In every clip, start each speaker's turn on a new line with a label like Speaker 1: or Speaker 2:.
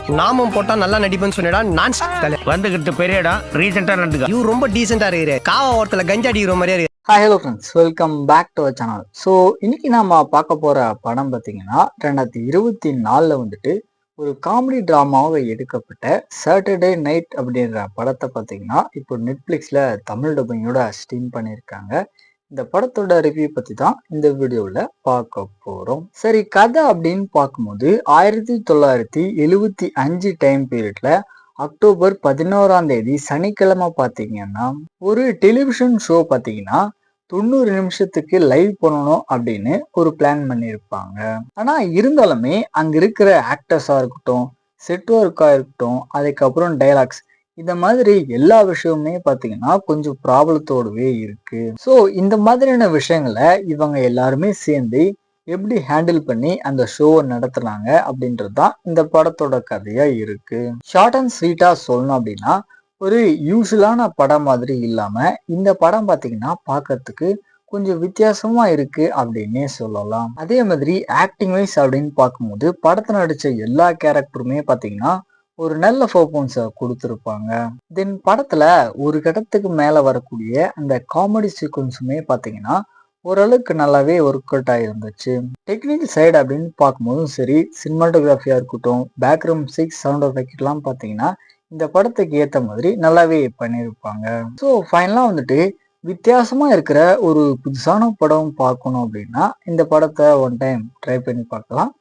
Speaker 1: நாமும் போட்டா நல்லா நடிப்பேன்னு சொன்னடா. நான்
Speaker 2: வந்துகிட்டு பெரிய இடம் ரீசெண்டா நடந்துக்க.
Speaker 1: இவ ரொம்ப டீசெண்டா இருக்கிற காவா ஓரத்துல கஞ்சா அடிக்கிற மாதிரியா இருக்கு.
Speaker 3: Hi hello friends, welcome back to our channel. So இன்னைக்கு நாம பார்க்க போற படம் பார்த்தீங்கன்னா 2024 வந்துட்டு ஒரு காமெடி டிராமாவை எடுக்கப்பட்ட சாட்டர்டே நைட் அப்படின்ற படத்தை பார்த்தீங்கன்னா இப்போ நெட்ஃப்ளிக்ஸ்ல தமிழ் டப்பிங்கோட ஸ்ட்ரீம் பண்ணியிருக்காங்க. இந்த படத்தோட ரிவ்யூ பத்தி தான் இந்த வீடியோவில் பார்க்க போறோம். சரி, கதை அப்படின்னு பார்க்கும்போது 1975 டைம் பீரியட்ல அக்டோபர் 11ஆம் தேதி சனிக்கிழமை பார்த்தீங்கன்னா ஒரு டெலிவிஷன் ஷோ பார்த்தீங்கன்னா 90 நிமிஷத்துக்கு லைவ் பண்ணணும் அப்படின்னு ஒரு பிளான் பண்ணியிருப்பாங்க. ஆனா இருந்தாலுமே அங்க இருக்கிற ஆக்டர்ஸா இருக்கட்டும், செட் ஒர்க்கா இருக்கட்டும், அதுக்கப்புறம் டைலாக்ஸ், இந்த மாதிரி எல்லா விஷயமுமே பார்த்தீங்கன்னா கொஞ்சம் ப்ராப்ளத்தோடவே இருக்கு. ஸோ இந்த மாதிரியான விஷயங்களை இவங்க எல்லாருமே சேர்ந்து எப்படி ஹேண்டில் பண்ணி அந்த ஷோவை நடத்துனாங்க அப்படின்றது தான் இந்த படத்தோட கதையா இருக்கு. ஷார்ட் அண்ட் ஸ்வீட்டா சொல்லணும் அப்படின்னா ஒரு யூஸ்வலான படம் மாதிரி இல்லாம இந்த படம் பாத்தீங்கன்னா பார்க்கறதுக்கு கொஞ்சம் வித்தியாசமா இருக்கு அப்படின்னே சொல்லலாம். அதே மாதிரி ஆக்டிங் வைஸ் அப்படின்னு பார்க்கும்போது படத்துல நடிச்ச எல்லா கேரக்டருமே பாத்தீங்கன்னா ஒரு நல்ல பெர்ஃபார்மன்ஸை கொடுத்துருப்பாங்க. தென் படத்துல ஒரு கட்டத்துக்கு மேல வரக்கூடிய அந்த காமெடி சீக்வன்ஸுமே பாத்தீங்கன்னா ஓரளவுக்கு நல்லாவே ஒர்க் அவுட் ஆகிருந்துச்சு. டெக்னிக்கல் சைடு அப்படின்னு பார்க்கும்போதும் சரி, சினிமாட்டோகிராஃபியா இருக்கட்டும், பேக்ரவுண்ட் மியூசிக், சவுண்ட் எஃபெக்ட்லாம் பார்த்தீங்கன்னா இந்த படத்துக்கு ஏற்ற மாதிரி நல்லாவே பண்ணியிருப்பாங்க. ஸோ ஃபைனலாக வந்துட்டு வித்தியாசமா இருக்கிற ஒரு புதுசான படம் பார்க்கணும் அப்படின்னா இந்த படத்தை ஒன் டைம் ட்ரை பண்ணி பார்க்கலாம்.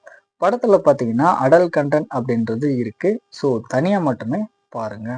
Speaker 3: படத்தில் பார்த்தீங்கன்னா அடல்ட் கண்டென்ட் அப்படின்றது இருக்கு. ஸோ தனியாக மட்டுமே பாருங்க.